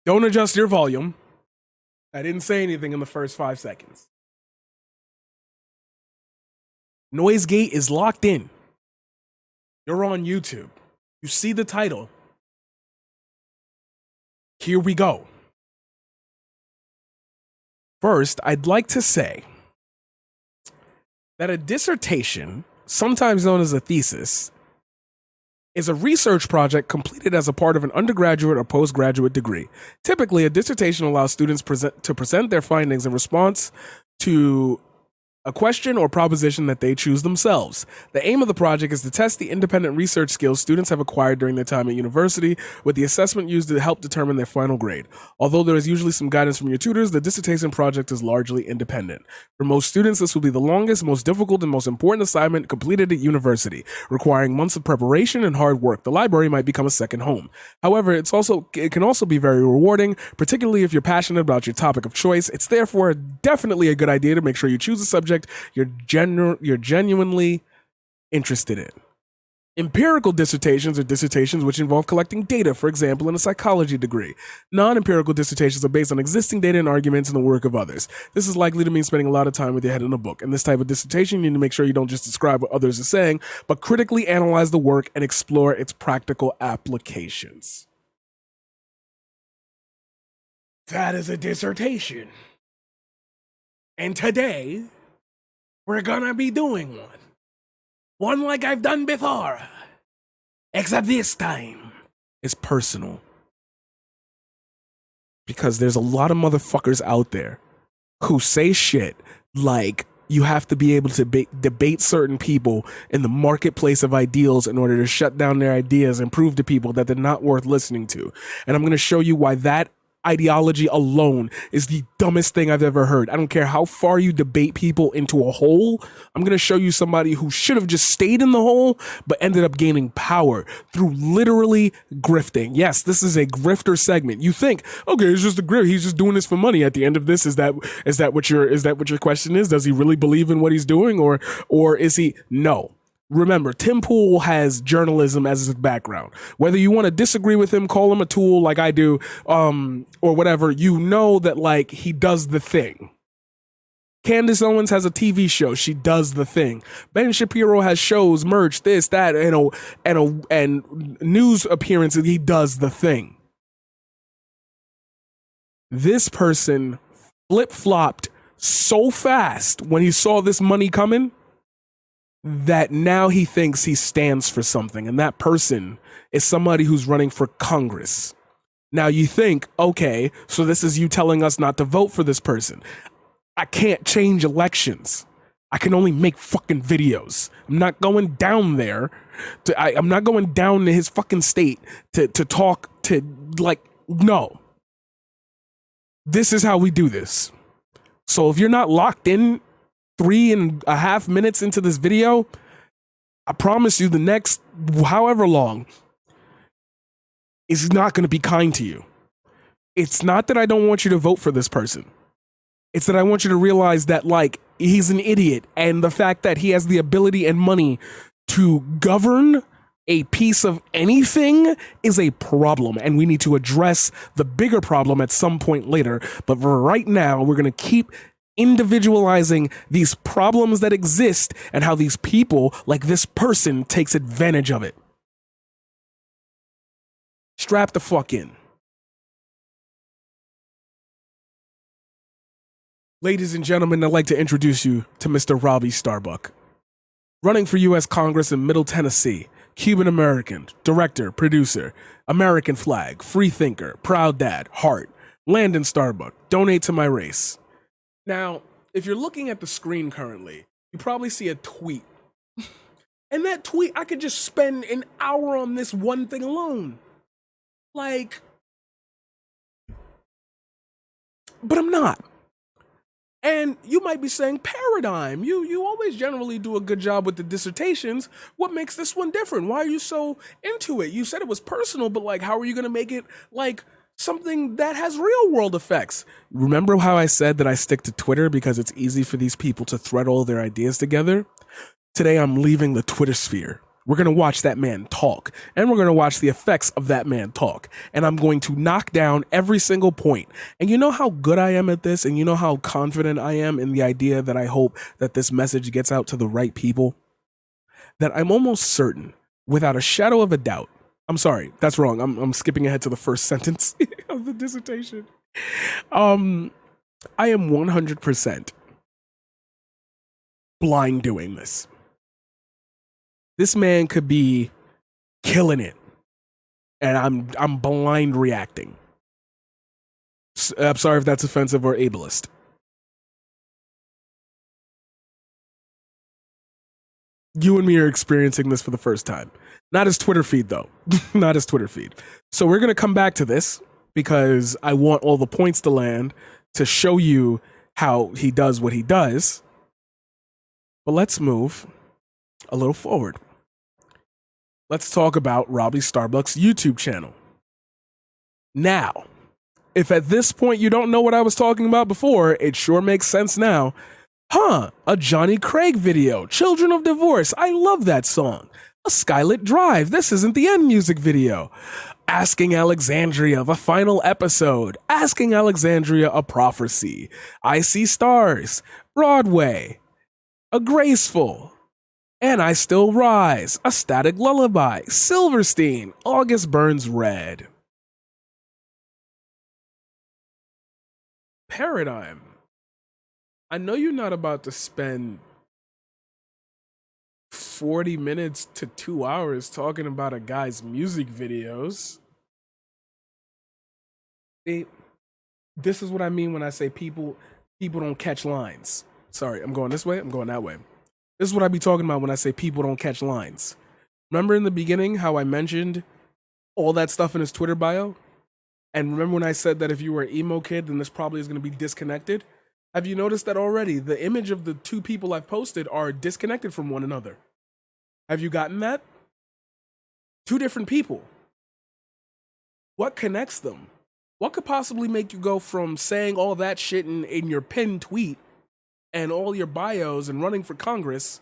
Don't adjust your volume. I didn't say anything in the first 5 seconds. Noise gate is locked in. You're on YouTube. You see the title. Here we go. First, I'd like to say that a dissertation, sometimes known as a thesis, is a research project completed as a part of an undergraduate or postgraduate degree. Typically, a dissertation allows students to present their findings in response to a question or proposition that they choose themselves. The aim of the project is to test the independent research skills students have acquired during their time at university, with the assessment used to help determine their final grade. Although there is usually some guidance from your tutors, the dissertation project is largely independent. For most students, this will be the longest, most difficult, and most important assignment completed at university, requiring months of preparation and hard work. The library might become a second home. However, it can also be very rewarding, particularly if you're passionate about your topic of choice. It's therefore definitely a good idea to make sure you choose a subject you're genuinely interested in. Empirical dissertations are dissertations which involve collecting data, for example, in a psychology degree. Non-empirical dissertations are based on existing data and arguments in the work of others. This is likely to mean spending a lot of time with your head in a book. In this type of dissertation, you need to make sure you don't just describe what others are saying, but critically analyze the work and explore its practical applications. That is a dissertation. And today, we're gonna be doing one. One like I've done before. Except this time, it's personal. Because there's a lot of motherfuckers out there who say shit like you have to be able to debate certain people in the marketplace of ideals in order to shut down their ideas and prove to people that they're not worth listening to. And I'm gonna show you why that ideology alone is the dumbest thing I've ever heard. I don't care how far you debate people into a hole. I'm going to show you somebody who should have just stayed in the hole, but ended up gaining power through literally grifting. Yes, this is a grifter segment. You think, okay, it's just a grift. He's just doing this for money. At the end of this, is that what your question is? Does he really believe in what he's doing, or is he? No. Remember, Tim Pool has journalism as his background. Whether you want to disagree with him, call him a tool like I do, or whatever, you know that like he does the thing. Candace Owens has a TV show. She does the thing. Ben Shapiro has shows, merch, this, that, and news appearances. He does the thing. This person flip-flopped so fast when he saw this money coming that now he thinks he stands for something, and that person is somebody who's running for Congress. Now you think, okay, so this is you telling us not to vote for this person. I can't change elections. I can only make fucking videos. I'm not going down there. I'm not going down to his fucking state to talk to, like, no. This is how we do this. So if you're not locked in 3.5 minutes into this video, I promise you the next however long is not going to be kind to you. It's not that I don't want you to vote for this person. It's that I want you to realize that, like, he's an idiot, and the fact that he has the ability and money to govern a piece of anything is a problem, and we need to address the bigger problem at some point later. But for right now, we're going to keep individualizing these problems that exist and how these people, like this person, takes advantage of it. Strap the fuck in. Ladies and gentlemen, I'd like to introduce you to Mr. Robby Starbuck. Running for U.S. Congress in Middle Tennessee, Cuban-American, director, producer, American flag, free thinker, proud dad, heart, Landon Starbuck, donate to my race. Now, if you're looking at the screen currently, you probably see a tweet. And that tweet, I could just spend an hour on this one thing alone. Like, but I'm not. And you might be saying, Paradigm, you always generally do a good job with the dissertations. What makes this one different? Why are you so into it? You said it was personal, but like, how are you going to make it like something that has real world effects? Remember how I said that I stick to Twitter because it's easy for these people to thread all their ideas together? Today I'm leaving the Twitter sphere We're going to watch that man talk, and we're going to watch the effects of that man talk. And I'm going to knock down every single point. And you know how good I am at this, and you know how confident I am in the idea that I hope that this message gets out to the right people? That I'm almost certain, without a shadow of a doubt. I'm sorry, that's wrong. I'm skipping ahead to the first sentence of the dissertation. I am 100% blind doing this. This man could be killing it, and I'm blind reacting. I'm sorry if that's offensive or ableist. You and me are experiencing this for the first time. Not his Twitter feed, though. Not his Twitter feed. So we're going to come back to this because I want all the points to land to show you how he does what he does. But let's move a little forward. Let's talk about Robby Starbuck's YouTube channel. Now, if at this point you don't know what I was talking about before, it sure makes sense now. A Johnny Craig video, Children of Divorce. I love that song. A Skylit Drive. This isn't the end music video. Asking Alexandria, the final episode. Asking Alexandria, a prophecy. I See Stars. Broadway. A Graceful. And I Still Rise, A Static Lullaby, Silverstein, August Burns Red. Paradigm. I know you're not about to spend 40 minutes to 2 hours talking about a guy's music videos. See, this is what I mean when I say people don't catch lines. Sorry, I'm going this way, I'm going that way. This is what I be talking about when I say people don't catch lines. Remember in the beginning how I mentioned all that stuff in his Twitter bio? And remember when I said that if you were an emo kid, then this probably is going to be disconnected? Have you noticed that already? The image of the two people I've posted are disconnected from one another. Have you gotten that? Two different people. What connects them? What could possibly make you go from saying all that shit in your pinned tweet and all your bios and running for Congress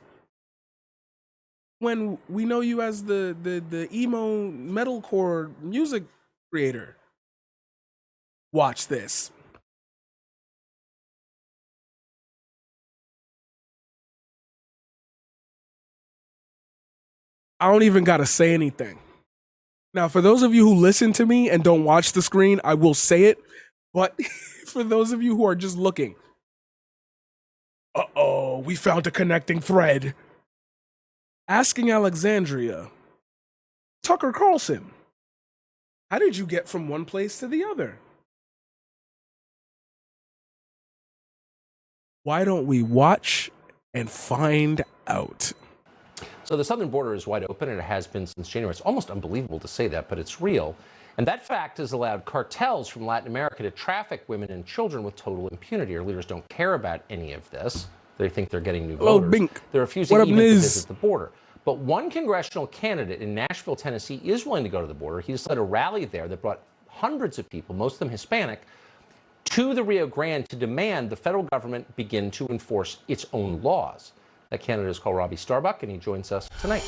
when we know you as the emo metalcore music creator? Watch this. I don't even gotta say anything. Now, for those of you who listen to me and don't watch the screen, I will say it. But for those of you who are just looking, we found a connecting thread. Asking Alexandria, Tucker Carlson, how did you get from one place to the other? Why don't we watch and find out? So the southern border is wide open, and it has been since January. It's almost unbelievable to say that, but it's real. And that fact has allowed cartels from Latin America to traffic women and children with total impunity. Our leaders don't care about any of this. They think they're getting new voters. Bink. They're refusing even to visit the border. But one congressional candidate in Nashville, Tennessee, is willing to go to the border. He just led a rally there that brought hundreds of people, most of them Hispanic, to the Rio Grande to demand the federal government begin to enforce its own laws. That candidate is called Robby Starbuck, and he joins us tonight.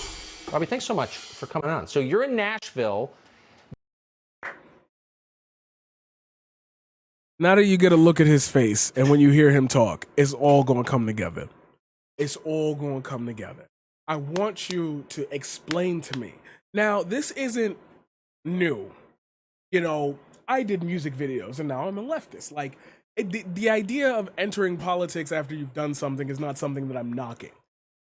Robby, thanks so much for coming on. So you're in Nashville. Now that you get a look at his face and when you hear him talk, it's all going to come together. It's all going to come together. I want you to explain to me. Now, this isn't new. You know, I did music videos and now I'm a leftist. Like, the idea of entering politics after you've done something is not something that I'm knocking.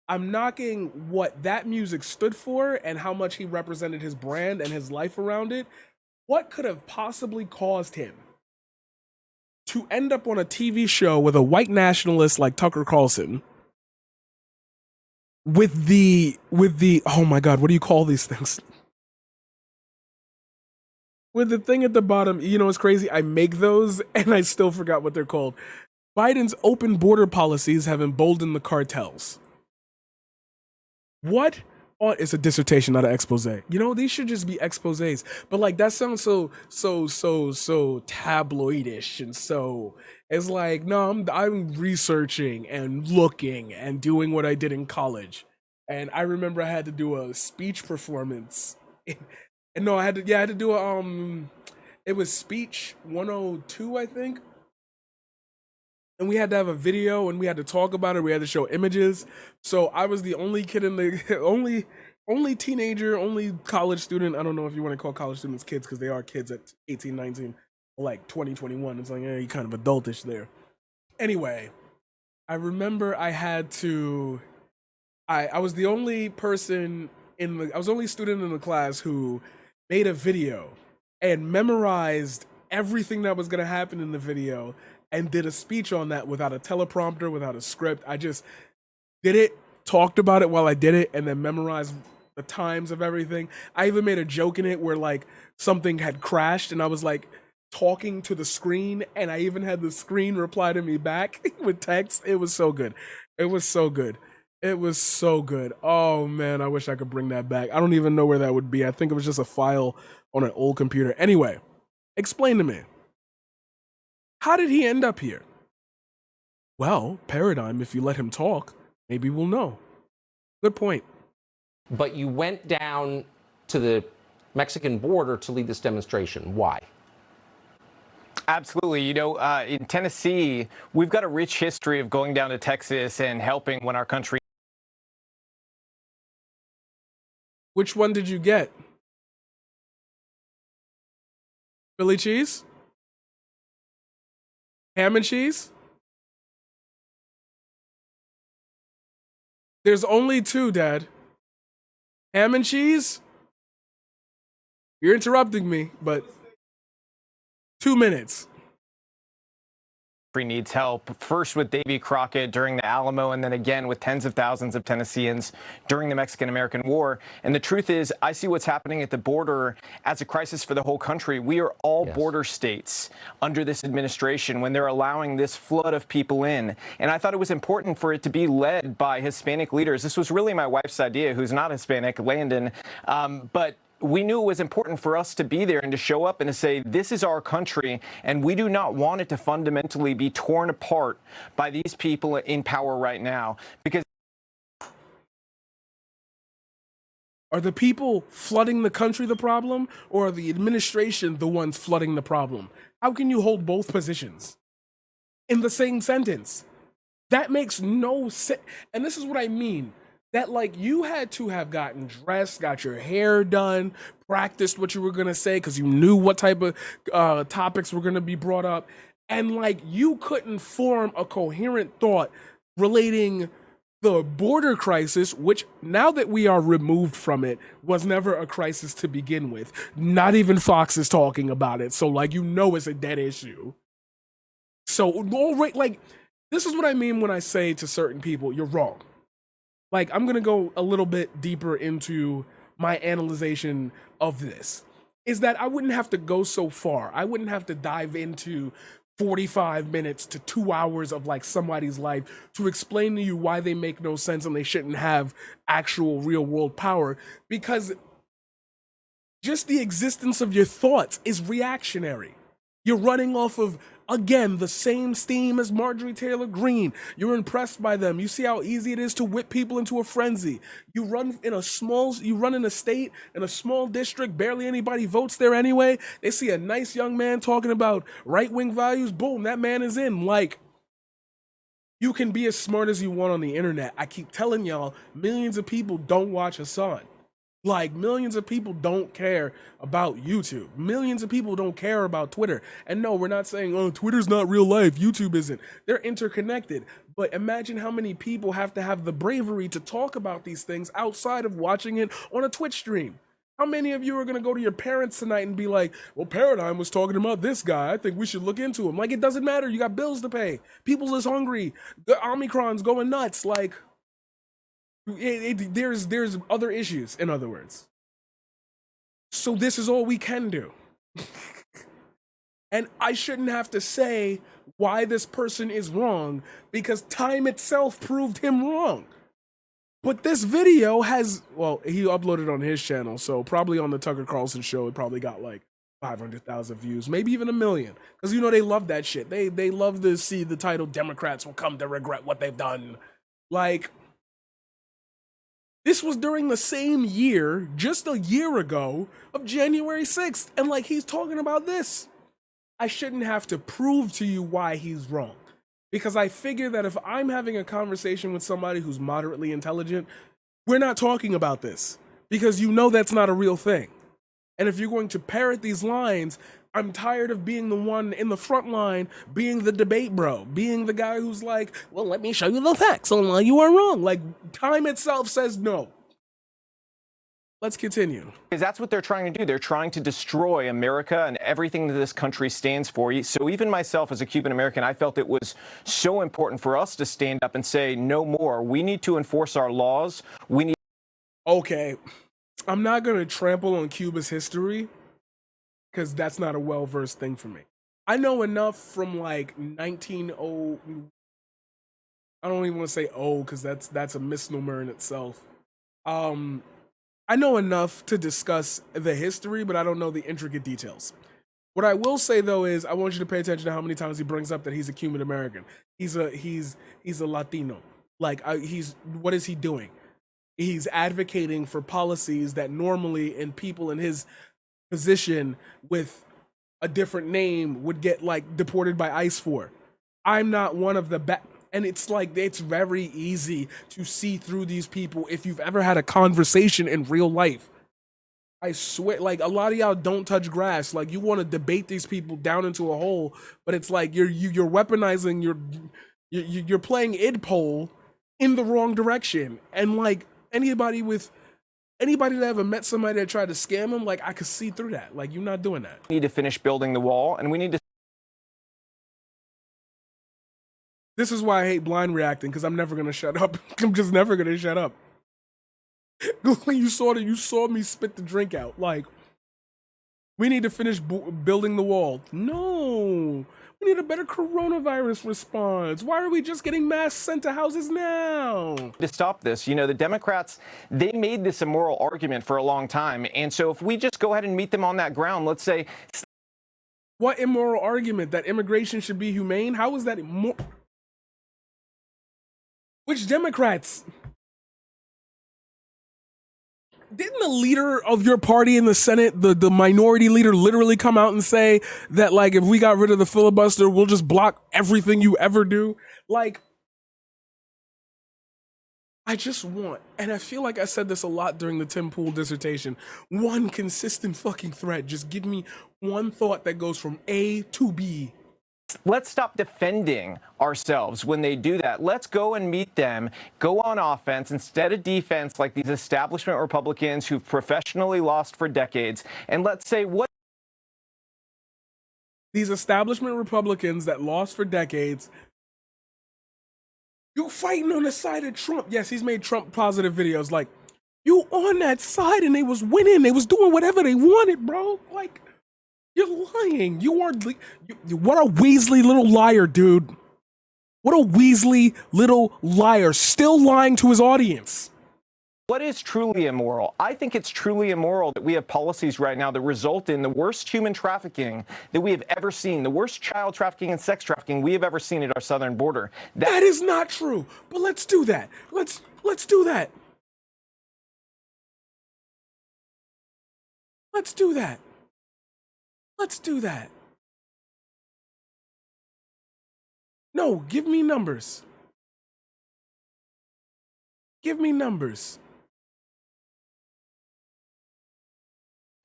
I'm knocking what that music stood for and how much he represented his brand and his life around it. What could have possibly caused him to end up on a TV show with a white nationalist like Tucker Carlson with the oh my God, what do you call these things? With the thing at the bottom, you know, it's crazy. I make those and I still forgot what they're called. Biden's open border policies have emboldened the cartels. What? Oh, it's a dissertation, not an expose. You know, these should just be exposés. But like that sounds so tabloidish, and so it's like, no, I'm researching and looking and doing what I did in college. and I remember I had to do a speech performance. And no, I had to do a it was speech 102, I think. And we had to have a video and we had to talk about it. We had to show images. So I was the only kid in the only teenager, only college student. I don't know if you want to call college students kids because they are kids at 18, 19, like 20, 21. It's like, you're kind of adultish there. Anyway, I remember I had to I was the only person I was the only student in the class who made a video and memorized everything that was going to happen in the video and did a speech on that without a teleprompter, without a script. I just did it, talked about it while I did it, and then memorized the times of everything. I even made a joke in it where like something had crashed and I was like talking to the screen, and I even had the screen reply to me back with text. It was so good. It was so good. It was so good. Oh man, I wish I could bring that back. I don't even know where that would be. I think it was just a file on an old computer. Anyway, explain to me. How did he end up here? Well, Paradigm, if you let him talk, maybe we'll know. Good point. But you went down to the Mexican border to lead this demonstration. Why? Absolutely. You know, in Tennessee, we've got a rich history of going down to Texas and helping when our country. Which one did you get? Philly cheese? Ham and cheese? There's only two, Dad. Ham and cheese? You're interrupting me, but 2 minutes. Needs help, first with Davy Crockett during the Alamo, and then again with tens of thousands of Tennesseans during the Mexican-American War. And the truth is, I see what's happening at the border as a crisis for the whole country. We are all border states under this administration when they're allowing this flood of people in. And I thought it was important for it to be led by Hispanic leaders. This was really my wife's idea, who's not Hispanic, Landon, but we knew it was important for us to be there and to show up and to say, this is our country, and we do not want it to fundamentally be torn apart by these people in power right now. Because are the people flooding the country the problem, or are the administration the ones flooding the problem? How can you hold both positions in the same sentence? That makes no sense. And this is what I mean. That like you had to have gotten dressed, got your hair done, practiced what you were gonna say because you knew what type of topics were gonna be brought up, and like you couldn't form a coherent thought relating the border crisis, which now that we are removed from it, was never a crisis to begin with. Not even Fox is talking about it, so like you know it's a dead issue. So like this is what I mean when I say to certain people, you're wrong. Like, I'm going to go a little bit deeper into my analyzation of this, is that I wouldn't have to go so far. I wouldn't have to dive into 45 minutes to 2 hours of like somebody's life to explain to you why they make no sense and they shouldn't have actual real world power, because just the existence of your thoughts is reactionary. You're running off of, again, the same steam as Marjorie Taylor Greene. You're impressed by them. You see how easy it is to whip people into a frenzy. You run in a state, in a small district, barely anybody votes there anyway. They see a nice young man talking about right-wing values, boom, that man is in. Like, you can be as smart as you want on the internet. I keep telling y'all, millions of people don't watch Hassan. Like, millions of people don't care about YouTube. Millions of people don't care about Twitter. And no, we're not saying, oh, Twitter's not real life, YouTube isn't. They're interconnected. But imagine how many people have to have the bravery to talk about these things outside of watching it on a Twitch stream. How many of you are going to go to your parents tonight and be like, well, Paradigm was talking about this guy. I think we should look into him. Like, it doesn't matter. You got bills to pay. People is hungry. The Omicron's going nuts. Like, there's other issues, in other words. So this is all we can do. And I shouldn't have to say why this person is wrong, because time itself proved him wrong. But this video has, well, he uploaded on his channel, so probably on the Tucker Carlson show, it probably got like 500,000 views, maybe even 1 million. Because, you know, they love that shit. They love to see the title, Democrats will come to regret what they've done. Like, This was during the same year, just a year ago, of January 6th. And like, he's talking about this. I shouldn't have to prove to you why he's wrong. Because I figure that if I'm having a conversation with somebody who's moderately intelligent, we're not talking about this. Because you know that's not a real thing. And if you're going to parrot these lines, I'm tired of being the one in the front line, being the debate bro, being the guy who's like, well, let me show you the facts on why you are wrong. Like, time itself says no. Let's continue. Because that's what they're trying to do. They're trying to destroy America and everything that this country stands for. So even myself as a Cuban American, I felt it was so important for us to stand up and say no more. We need to enforce our laws. We need. Okay, I'm not going to trample on Cuba's history because that's not a well-versed thing for me. I know enough from like 1900. I don't even want to say because that's a misnomer in itself. I know enough to discuss the history, but I don't know the intricate details. What I will say though is I want you to pay attention to how many times he brings up that he's a Cuban American. He's a Latino. Like what is he doing? He's advocating for policies that normally in people in his position with a different name would get like deported by ICE for. I'm not one of the and it's like, it's very easy to see through these people if you've ever had a conversation in real life. I swear, like, a lot of y'all don't touch grass. Like, you want to debate these people down into a hole, but it's like you're weaponizing you're playing id pole in the wrong direction. And like anybody that ever met somebody that tried to scam them, like, I could see through that. Like, you're not doing that. We need to finish building the wall, and we need to. This is why I hate blind reacting, because I'm never gonna shut up. I'm just never gonna shut up. You saw me spit the drink out. Like, we need to finish building the wall. No, we need a better coronavirus response. Why are we just getting masks sent to houses now? To stop this, you know, the Democrats, they made this a moral argument for a long time. And so if we just go ahead and meet them on that ground, let's say. What immoral argument? That immigration should be humane? How is that immoral? Which Democrats? Didn't the leader of your party in the Senate, the minority leader, literally come out and say that, like, if we got rid of the filibuster, we'll just block everything you ever do? Like, I just want, and I feel like I said this a lot during the Tim Pool dissertation, one consistent fucking thread. Just give me one thought that goes from A to B. Let's stop defending ourselves when they do that. Let's go and meet them, go on offense instead of defense like these establishment Republicans who've professionally lost for decades. And let's say what these establishment Republicans that lost for decades, you fighting on the side of Trump. Yes, he's made Trump positive videos. Like, you on that side and they was winning. They was doing whatever they wanted, bro. Like, you're lying. You are. What a Weasley little liar, dude. What a Weasley little liar. Still lying to his audience. What is truly immoral? I think it's truly immoral that we have policies right now that result in the worst human trafficking that we have ever seen, the worst child trafficking and sex trafficking we have ever seen at our southern border. That is not true. But let's do that. Let's do that. Let's do that. Let's do that. No, give me numbers. Give me numbers.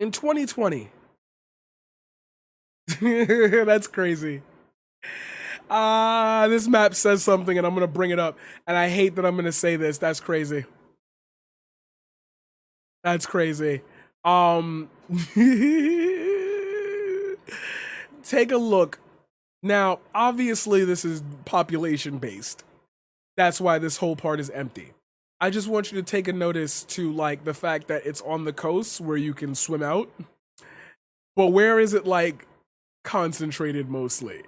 In 2020. That's crazy. This map says something and I'm going to bring it up. And I hate that I'm going to say this. That's crazy. That's crazy. Take a look. Now, obviously, this is population based. That's why this whole part is empty. I just want you to take a notice to, like, the fact that it's on the coast where you can swim out. But where is it, like, concentrated mostly?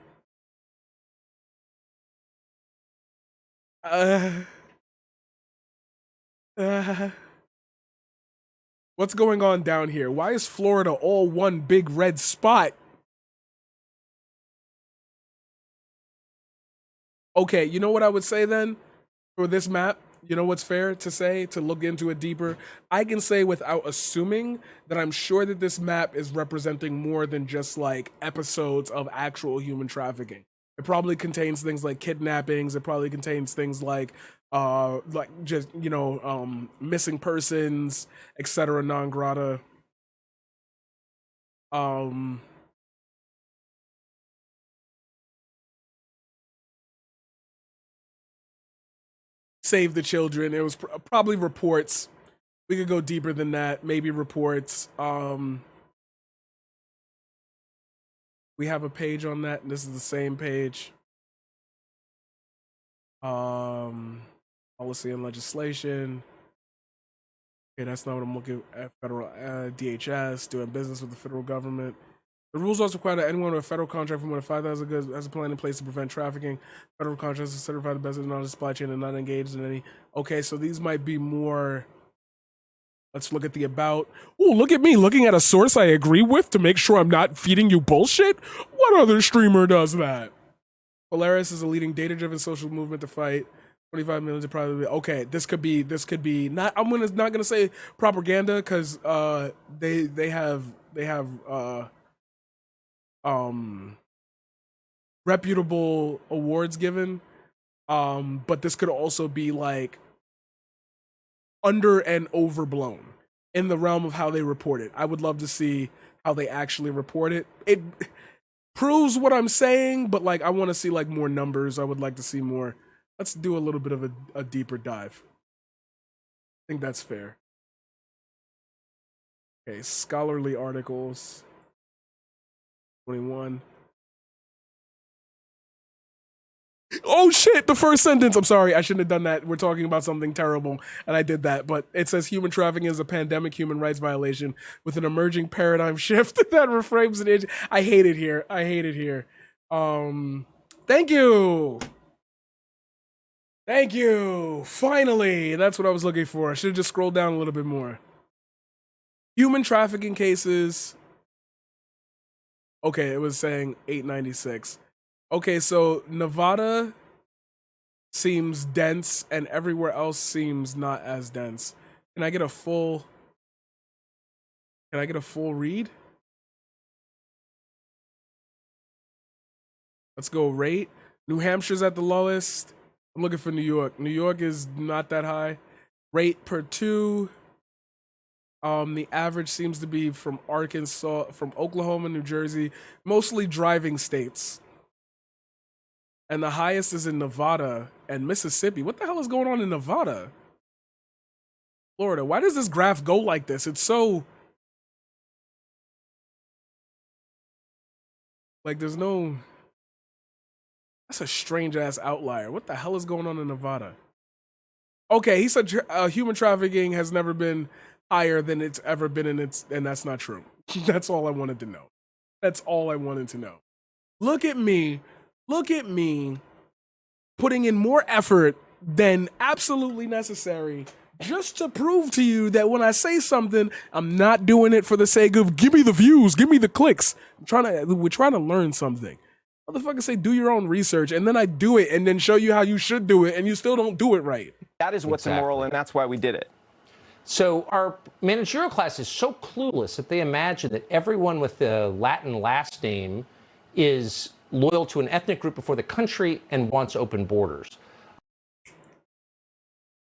What's going on down here? Why is Florida all one big red spot? Okay, you know what I would say then for this map? You know what's fair to say, to look into it deeper? I can say without assuming that I'm sure that this map is representing more than just like episodes of actual human trafficking. It probably contains things like kidnappings. It probably contains things like just, missing persons, etc. non grata. Um Save the children. It was probably reports. We could go deeper than that. Maybe reports. We have a page on that, and this is the same page. Policy and legislation. Okay, that's not what I'm looking at. Federal DHS doing business with the federal government. The rules also require that anyone with a federal contract for more than 5,000 goods has a plan in place to prevent trafficking. Federal contracts are certified the best of the knowledge supply chain and not engaged in any. Okay, so these might be more. Let's look at the about. Oh, look at me looking at a source I agree with to make sure I'm not feeding you bullshit. What other streamer does that? Polaris is a leading data-driven social movement to fight 25 million to probably. Okay, this could be not. Not gonna say propaganda because they have reputable awards given. But this could also be like under and overblown in the realm of how they report it. I would love to see how they actually report it. It proves what I'm saying, but like I want to see like more numbers. I would like to see more. Let's do a little bit of a deeper dive. I think that's fair. Okay, scholarly articles. 21. Oh shit, the first sentence. I'm sorry, I shouldn't have done that. We're talking about something terrible, and I did that. But it says human trafficking is a pandemic human rights violation with an emerging paradigm shift that reframes an age. I hate it here. I hate it here. Thank you. Thank you. Finally, that's what I was looking for. I should have just scrolled down a little bit more. Human trafficking cases. Okay, it was saying 896. Okay, so Nevada seems dense and everywhere else seems not as dense. Can I get a full read? Let's go rate. New Hampshire's at the lowest. I'm looking for New York. New York is not that high. Rate per 2. The average seems to be from Arkansas, from Oklahoma, New Jersey, mostly driving states. And the highest is in Nevada and Mississippi. What the hell is going on in Nevada? Florida. Why does this graph go like this? It's so... like, there's no... That's a strange-ass outlier. What the hell is going on in Nevada? Okay, he said human trafficking has never been higher than it's ever been in its... and that's not true. That's all I wanted to know. That's all I wanted to know. Look at me putting in more effort than absolutely necessary just to prove to you that when I say something, I'm not doing it for the sake of give me the views, give me the clicks. We're trying to learn something. Motherfuckers say do your own research, and then I do it and then show you how you should do it, and you still don't do it right. That is what's immoral, and that's why we did it. So our managerial class is so clueless that they imagine that everyone with the Latin last name is loyal to an ethnic group before the country and wants open borders.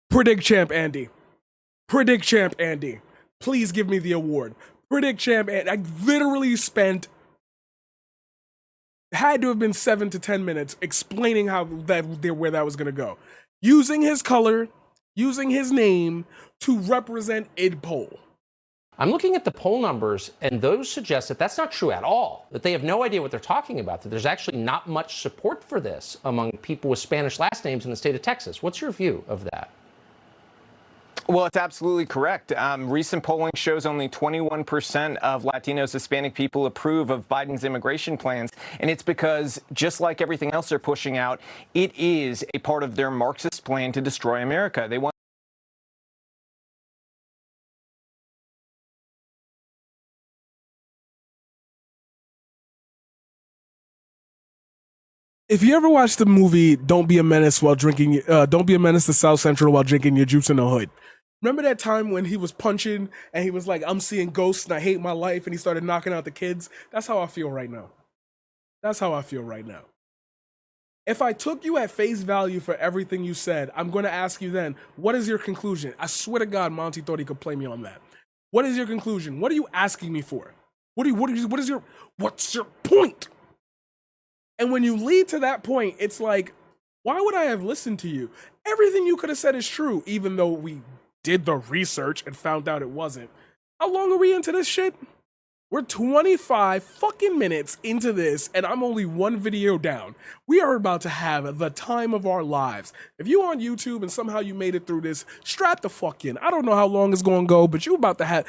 Predict champ Andy. Predict champ Andy. Please give me the award. Predict champ Andy. I literally had to have been 7 to 10 minutes explaining where that was going to go. Using his color, using his name to represent id poll. I'm looking at the poll numbers, and those suggest that that's not true at all, that they have no idea what they're talking about, that there's actually not much support for this among people with Spanish last names in the state of Texas. What's your view of that? Well, it's absolutely correct. Recent polling shows only 21% of Latinos, Hispanic people approve of Biden's immigration plans. And it's because, just like everything else they're pushing out, it is a part of their Marxist plan to destroy America. They want If you ever watched the movie Don't Be a Menace while drinking, Don't Be a Menace to South Central while drinking your juice in the hood. Remember that time when he was punching and he was like, I'm seeing ghosts and I hate my life, and he started knocking out the kids? That's how I feel right now. That's how I feel right now. If I took you at face value for everything you said, I'm going to ask you then, what is your conclusion? I swear to God, Monty thought he could play me on that. What is your conclusion? What are you asking me for? What's your point? And when you lead to that point, it's like, why would I have listened to you? Everything you could have said is true, even though we did the research and found out it wasn't. How long are we into this shit? We're 25 fucking minutes into this, and I'm only one video down. We are about to have the time of our lives. If you on YouTube and somehow you made it through this, strap the fuck in. I don't know how long it's gonna go, but you about to have,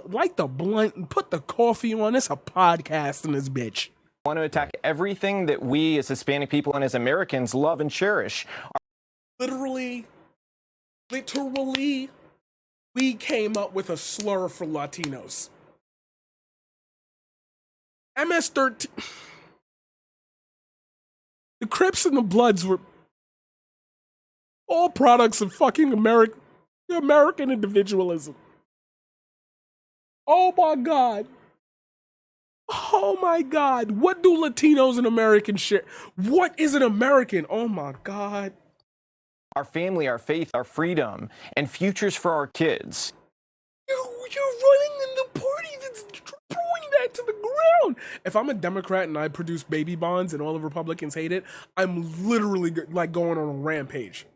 light the blunt and put the coffee on. It's a podcast in this bitch. Want to attack everything that we as Hispanic people and as Americans love and cherish. Literally, we came up with a slur for Latinos. MS-13, the Crips and the Bloods were all products of fucking American individualism. Oh my God. Oh my God. What do Latinos and Americans share? What is an American? Oh my God. Our family, our faith, our freedom, and futures for our kids. You're running in the party that's throwing that to the ground. If I'm a Democrat and I produce baby bonds and all the Republicans hate it, I'm literally like going on a rampage.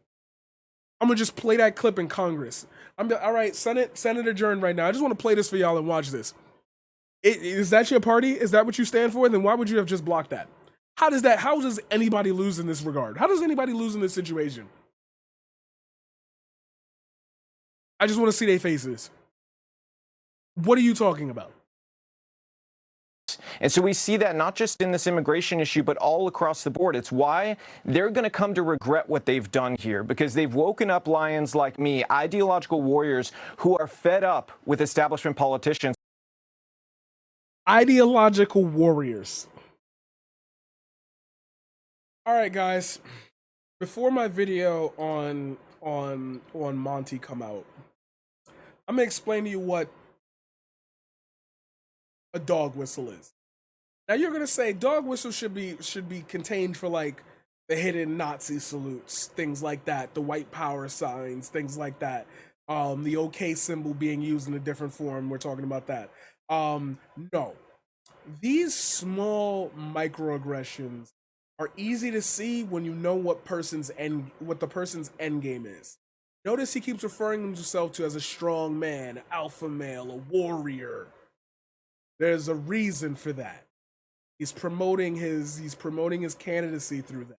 I'm gonna just play that clip in Congress. All right, Senate adjourned right now. I just want to play this for y'all and watch this. Is that your party? Is that what you stand for? Then why would you have just blocked that? How does anybody lose in this regard? How does anybody lose in this situation? I just want to see their faces. What are you talking about? And so we see that not just in this immigration issue, but all across the board. It's why they're going to come to regret what they've done here, because they've woken up lions like me, ideological warriors who are fed up with establishment politicians. Ideological warriors. All right, guys. Before my video on Monty come out, I'm gonna explain to you what a dog whistle is. Now you're gonna say dog whistle should be contained for like the hidden Nazi salutes, things like that, the white power signs, things like that. The OK symbol being used in a different form. We're talking about that. No, these small microaggressions are easy to see when you know what the person's end game is. Notice he keeps referring himself to as a strong man, alpha male, a warrior. There's a reason for that. He's promoting his candidacy through that.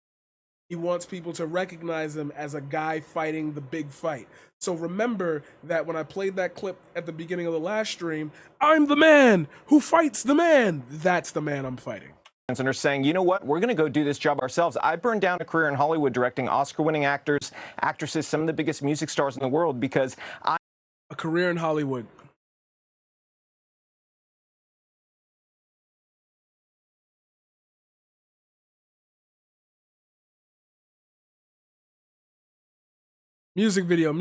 He wants people to recognize him as a guy fighting the big fight. So remember that when I played that clip at the beginning of the last stream, I'm the man who fights the man. That's the man I'm fighting. And are saying, you know what, we're going to go do this job ourselves. I burned down a career in Hollywood directing Oscar-winning actors, actresses, some of the biggest music stars in the world because a career in Hollywood. Music video,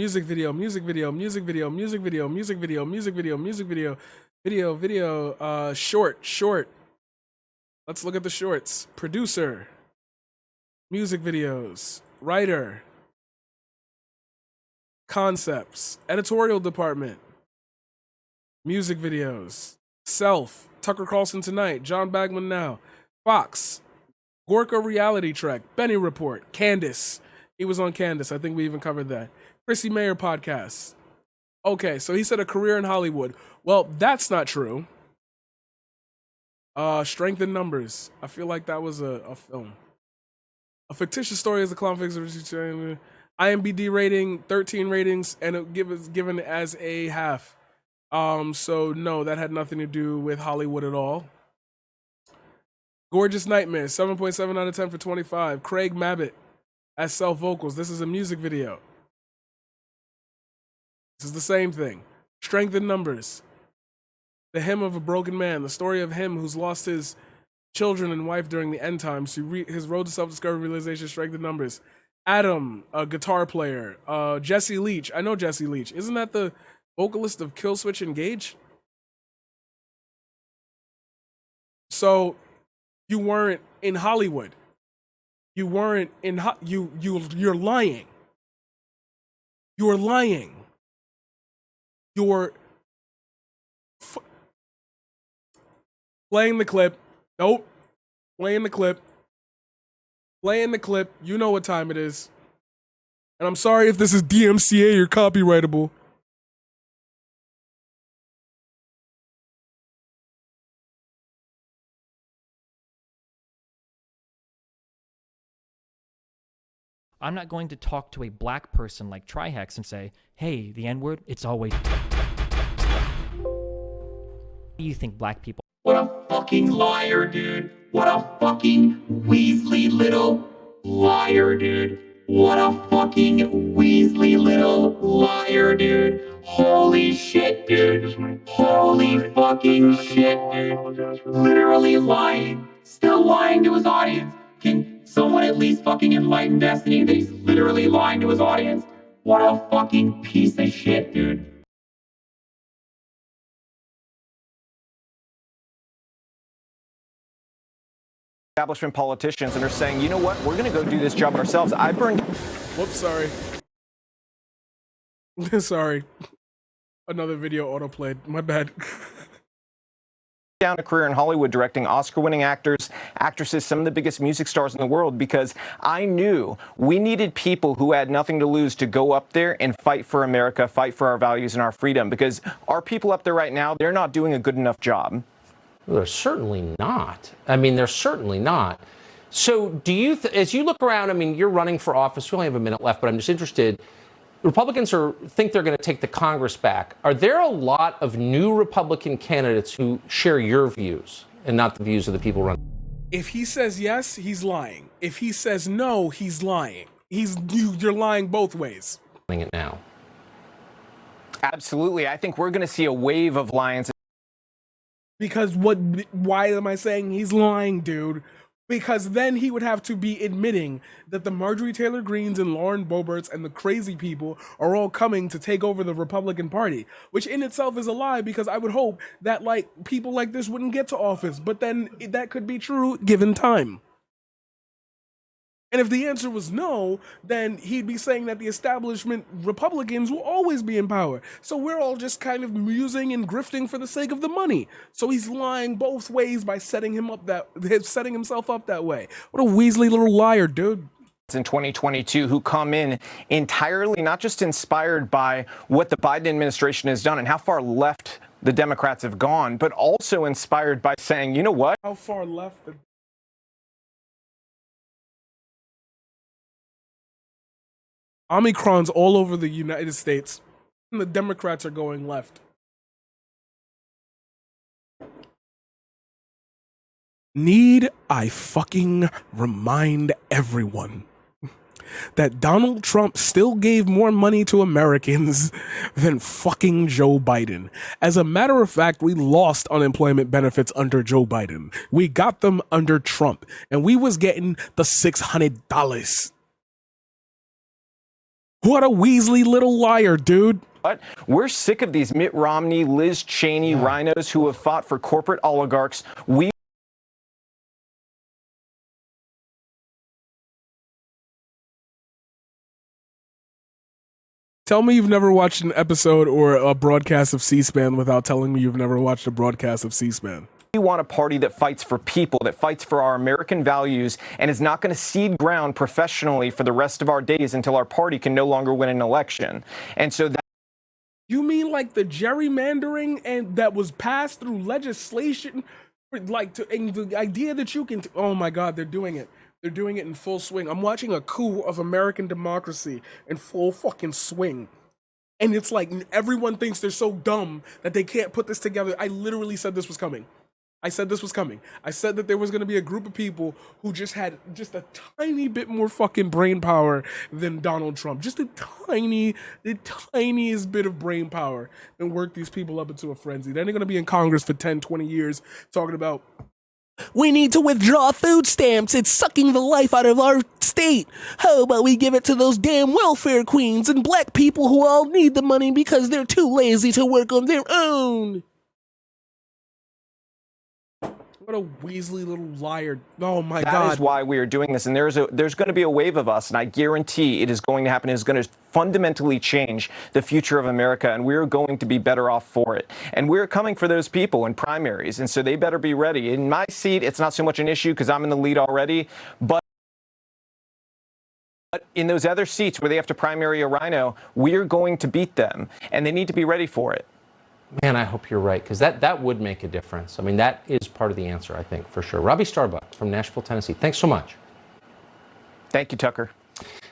short. Let's look at the shorts. Producer, music videos, writer, concepts, editorial department, music videos, Self, Tucker Carlson Tonight, John Bagman Now, Fox, Gorka Reality Trek, Benny Report, Candace. He was on Candace. I think we even covered that. Chrissy Mayer podcast. Okay, so he said a career in Hollywood. Well, that's not true. Strength in Numbers. I feel like that was a film. A Fictitious Story is a clown fix. IMDb rating, 13 ratings, and it was given as a half. So no, that had nothing to do with Hollywood at all. Gorgeous Nightmare, 7.7 out of 10 for 25. Craig Mabbitt as Self Vocals. This is a music video. This is the same thing. Strength in Numbers. The Hymn of a Broken Man, the story of him who's lost his children and wife during the end times. His road to self-discovery, realization, strength in numbers. Adam, a guitar player. Jesse Leach. I know Jesse Leach. Isn't that the vocalist of Killswitch Engage? So you weren't in Hollywood. You weren't in you're lying. You're lying. You're playing the clip. Nope. Playing the clip. Playing the clip. You know what time it is. And I'm sorry if this is DMCA or copyrightable. I'm not going to talk to a black person like Trihex and say, hey, the N-word, it's always... Do you think black people... What a fucking liar, dude. What a fucking Weasley little liar, dude. What a fucking Weasley little liar, dude. Holy shit, dude. Holy fucking shit, dude. Literally lying. Still lying to his audience. Can someone at least fucking enlighten Destiny that he's literally lying to his audience? What a fucking piece of shit, dude. Establishment politicians and are saying, you know what, we're going to go do this job ourselves. I burned... Whoops, sorry. Sorry. Another video autoplayed. My bad. down a career in Hollywood directing Oscar-winning actors, actresses, some of the biggest music stars in the world, because I knew we needed people who had nothing to lose to go up there and fight for America, fight for our values and our freedom, because our people up there right now, they're not doing a good enough job. They're certainly not. I mean, they're certainly not. So do you, as you look around, I mean, you're running for office. We only have a minute left, but I'm just interested. Republicans think they're going to take the Congress back. Are there a lot of new Republican candidates who share your views and not the views of the people running? If he says yes, he's lying. If he says no, he's lying. You're lying both ways. It now. Absolutely. I think we're going to see a wave of lions. Because why am I saying he's lying, dude? Because then he would have to be admitting that the Marjorie Taylor Greenes and Lauren Boeberts and the crazy people are all coming to take over the Republican Party, which in itself is a lie, because I would hope that like people like this wouldn't get to office, but then that could be true given time. And if the answer was no, then he'd be saying that the establishment Republicans will always be in power. So we're all just kind of musing and grifting for the sake of the money. So he's lying both ways by setting himself up that way. What a Weasley little liar, dude. In 2022 who come in entirely not just inspired by what the Biden administration has done and how far left the Democrats have gone, but also inspired by saying, you know what? How far left? Omicron's all over the United States, and the Democrats are going left. Need I fucking remind everyone that Donald Trump still gave more money to Americans than fucking Joe Biden? As a matter of fact, we lost unemployment benefits under Joe Biden. We got them under Trump, and we was getting the $600. What a Weasley little liar, dude. But we're sick of these Mitt Romney, Liz Cheney rhinos who have fought for corporate oligarchs. Tell me you've never watched an episode or a broadcast of C-SPAN without telling me you've never watched a broadcast of C-SPAN. We want a party that fights for people, that fights for our American values, and is not going to cede ground professionally for the rest of our days until our party can no longer win an election. And so that... You mean like the gerrymandering and that was passed through legislation? Like and the idea that you can... Oh my God, they're doing it. They're doing it in full swing. I'm watching a coup of American democracy in full fucking swing. And it's like everyone thinks they're so dumb that they can't put this together. I literally said this was coming. I said this was coming. I said that there was going to be a group of people who just had just a tiny bit more fucking brain power than Donald Trump. Just the tiniest bit of brain power, and work these people up into a frenzy. Then they're going to be in Congress for 10, 20 years talking about We need to withdraw food stamps. It's sucking the life out of our state. How about we give it to those damn welfare queens and black people who all need the money because they're too lazy to work on their own? What a Weasley little liar. Oh my God. That is why we are doing this. And there's going to be a wave of us, and I guarantee it is going to happen. It is going to fundamentally change the future of America, and we're going to be better off for it. And we're coming for those people in primaries, and so they better be ready. In my seat, it's not so much an issue because I'm in the lead already, but in those other seats where they have to primary a rhino, we're going to beat them, and they need to be ready for it. Man, I hope you're right, because that would make a difference. I mean, that is part of the answer, I think, for sure. Robby Starbuck from Nashville, Tennessee. Thanks so much. Thank you, Tucker.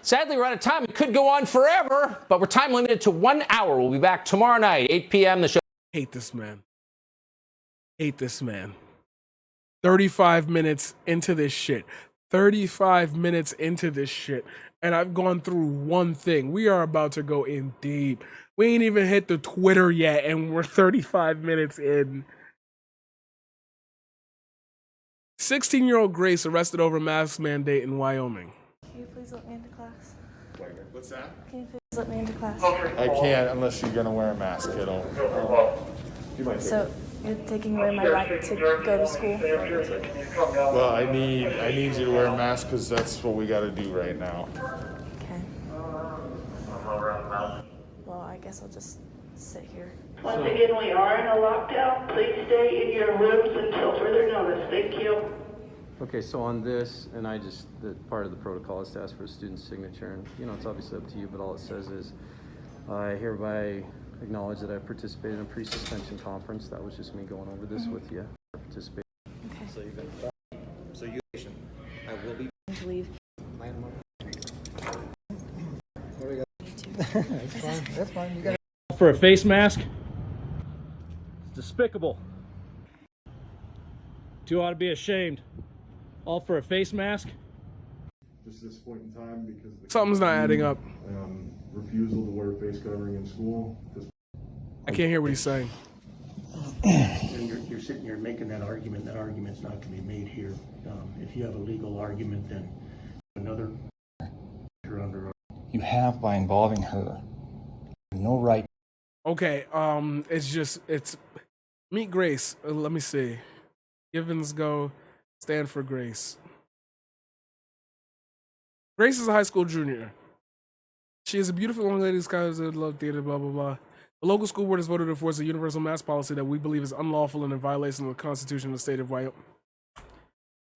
Sadly, we're out of time. It could go on forever, but we're time limited to 1 hour. We'll be back tomorrow night, 8 p.m. The show. Hate this man. Hate this man. 35 minutes into this shit. 35 minutes into this shit. And I've gone through one thing. We are about to go in deep. We ain't even hit the Twitter yet, and we're 35 minutes in. 16-year-old Grace arrested over mask mandate in Wyoming. Can you please let me into class? What's that? Can you please let me into class? I can't unless you're gonna wear a mask, kiddo. So you're taking away my right to go to school? Well, I need you to wear a mask because that's what we got to do right now. Okay. Well, I guess I'll just sit here. Once again, we are in a lockdown. Please stay in your rooms until further notice. Thank you. Okay, so on this, and the part of the protocol is to ask for a student's signature, and it's obviously up to you, but all it says is, I hereby acknowledge that I participated in a pre-suspension conference. That was just me going over this with you. Participate. Okay. So you've been so you I will be To leave. There we go. That's fine. That's fine. You got for a face mask. It's despicable. You ought to be ashamed. All for a face mask. Just this point in time because Something's not adding up. Refusal to wear face covering in school. I can't hear what he's saying. And you're sitting here making that argument. That argument's not going to be made here. If you have a legal argument, then another you're under. You have by involving her. No right. Okay, it's meet Grace. Let me see. Givens go, stand for Grace. Grace is a high school junior. She is a beautiful young lady who's kind of love theater, blah, blah, blah. The local school board has voted to enforce a universal mask policy that we believe is unlawful and in violation of the Constitution of the state of Wyoming.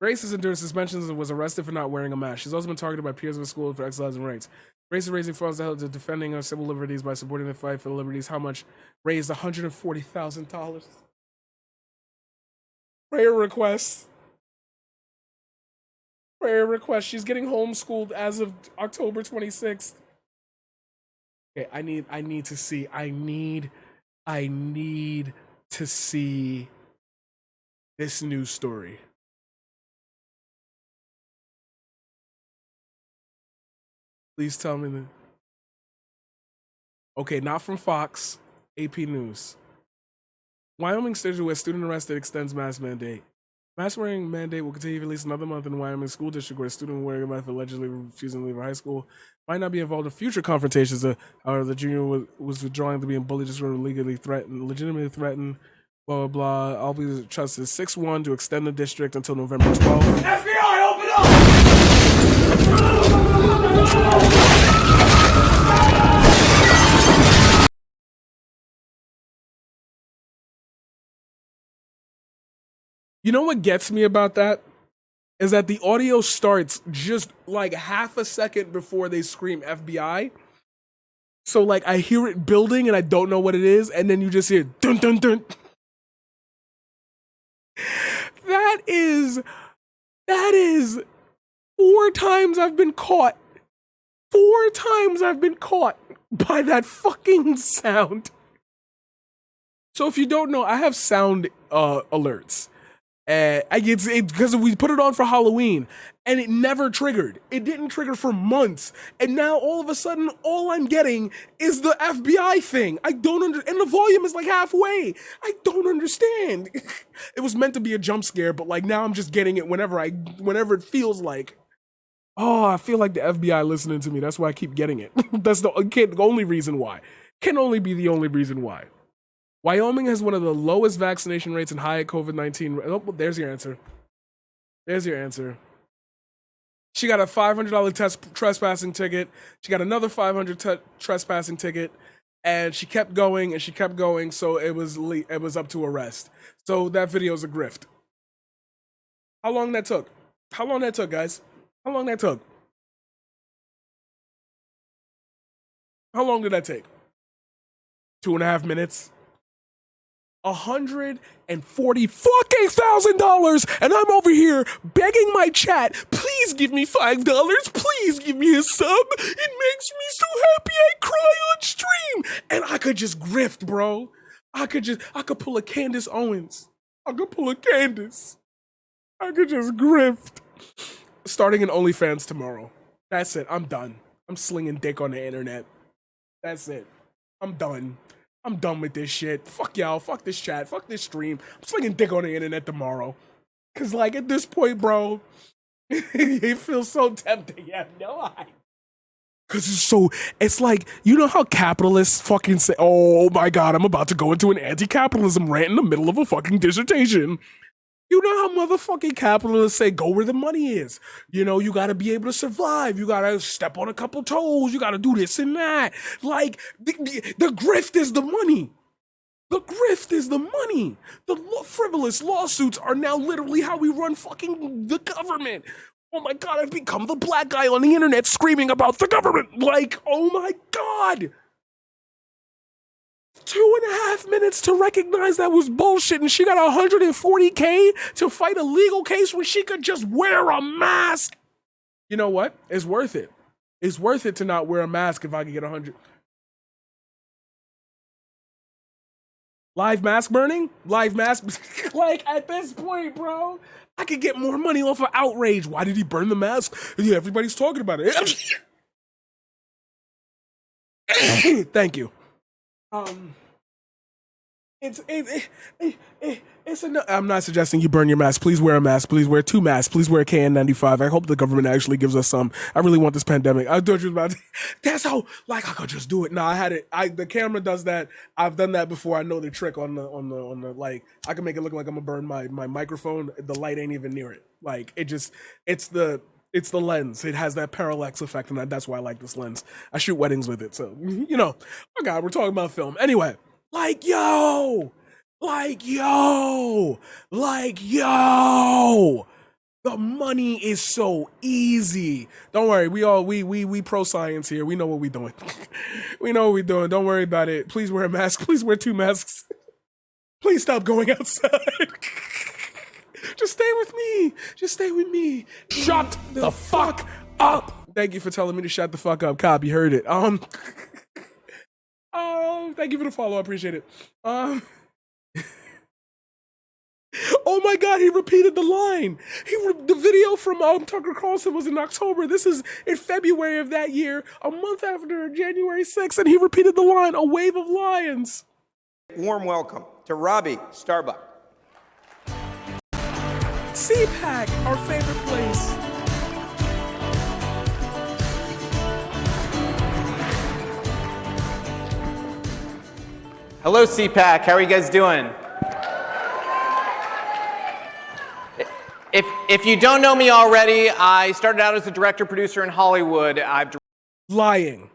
Grace has endured suspensions and was arrested for not wearing a mask. She's also been targeted by peers of the school for exercising rights. Grace is raising funds to help to defending her civil liberties by supporting the fight for the liberties. How much? Raised $140,000. Prayer requests. Prayer request. She's getting homeschooled as of October 26th. Okay, I need to see. I need to see this news story. Please tell me that. Okay, not from Fox. AP News. Wyoming state where student arrested extends mask mandate. Mask wearing mandate will continue for at least another month in the Wyoming school district where a student wearing a mask allegedly refusing to leave high school might not be involved in future confrontations. However, the junior was withdrawing to being bullied, just legally threatened, legitimately threatened, blah, blah, blah. All be trusted 6-1 to extend the district until November 12th. FBI, open up! You know what gets me about that? Is that the audio starts just like half a second before they scream FBI. So like I hear it building and I don't know what it is, and then you just hear dun dun dun. That is 4 times I've been caught. 4 times I've been caught by that fucking sound. So if you don't know, I have sound alerts. It's because we put it on for Halloween and it never triggered. It didn't trigger for months. And now all of a sudden, all I'm getting is the FBI thing. I don't understand. And the volume is like halfway. I don't understand. It was meant to be a jump scare, but like now I'm just getting it whenever it feels like, oh, I feel like the FBI listening to me. That's why I keep getting it. That's the only reason why. Can only be the only reason why. Wyoming has one of the lowest vaccination rates and high COVID-19. Oh, well, there's your answer. There's your answer. She got a $500 trespassing ticket. She got another $500 trespassing ticket, and she kept going and she kept going. So it was up to arrest. So that video is a grift. How long that took? How long that took, guys? How long that took? How long did that take? 2.5 minutes. $140,000, and I'm over here begging my chat, please give me $5, please give me a sub. It makes me so happy I cry on stream. And I could just grift, bro. I could pull a Candace Owens. I could pull a Candace. I could just grift. Starting an OnlyFans tomorrow. That's it. I'm done. I'm slinging dick on the internet. That's it. I'm done. I'm done with this shit. Fuck y'all. Fuck this chat. Fuck this stream. I'm slinging dick on the internet tomorrow. Cause like at this point, bro, it feels so tempting. You have no idea. Cause it's like, you know how capitalists fucking say, oh my God, I'm about to go into an anti-capitalism rant in the middle of a fucking dissertation. You know how motherfucking capitalists say, go where the money is. You know, you gotta be able to survive. You gotta step on a couple toes. You gotta do this and that. Like, the grift is the money. The grift is the money. The frivolous lawsuits are now literally how we run fucking the government. Oh my God, I've become the black guy on the internet screaming about the government. Like, oh my God. 2.5 minutes to recognize that was bullshit, and she got $140K to fight a legal case when she could just wear a mask. You know what? It's worth it. It's worth it to not wear a mask if I could get 100. Live mask burning? Live mask? Like, at this point, bro, I could get more money off of outrage. Why did he burn the mask? Yeah, everybody's talking about it. Thank you. I'm not suggesting you burn your mask. Please wear a mask. Please wear 2 masks. Please wear a KN95. I hope the government actually gives us some. I really want this pandemic. I thought you was about to, that's how, like, I could just do it. No, I had it. The camera does that. I've done that before. I know the trick on the like, I can make it look like I'm gonna burn my microphone. The light ain't even near it. Like, it's the lens. It has that parallax effect, and that's why I like this lens. I shoot weddings with it, so, you know. Oh God, we're talking about film. Anyway, like, yo, the money is so easy. Don't worry, we pro science here. We know what we're doing. We know what we're doing. Don't worry about it. Please wear a mask. Please wear 2 masks. Please stop going outside. Just stay with me. Just stay with me. Shut the fuck up. Thank you for telling me to shut the fuck up, Cop. You heard it. Thank you for the follow. I appreciate it. Oh my God, he repeated the line. The video from Tucker Carlson was in October. This is in February of that year, a month after January 6th, and he repeated the line, "A wave of lions." Warm welcome to Robby Starbuck. CPAC, our favorite place. Hello, CPAC. How are you guys doing? If you don't know me already, I started out as a director producer in Hollywood. Lying.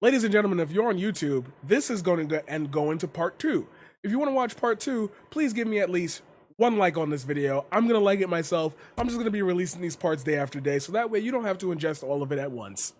Ladies and gentlemen, if you're on YouTube, this is going to go into part 2. If you want to watch part 2, please give me at least 1 like on this video. I'm going to like it myself. I'm just going to be releasing these parts day after day, so that way you don't have to ingest all of it at once.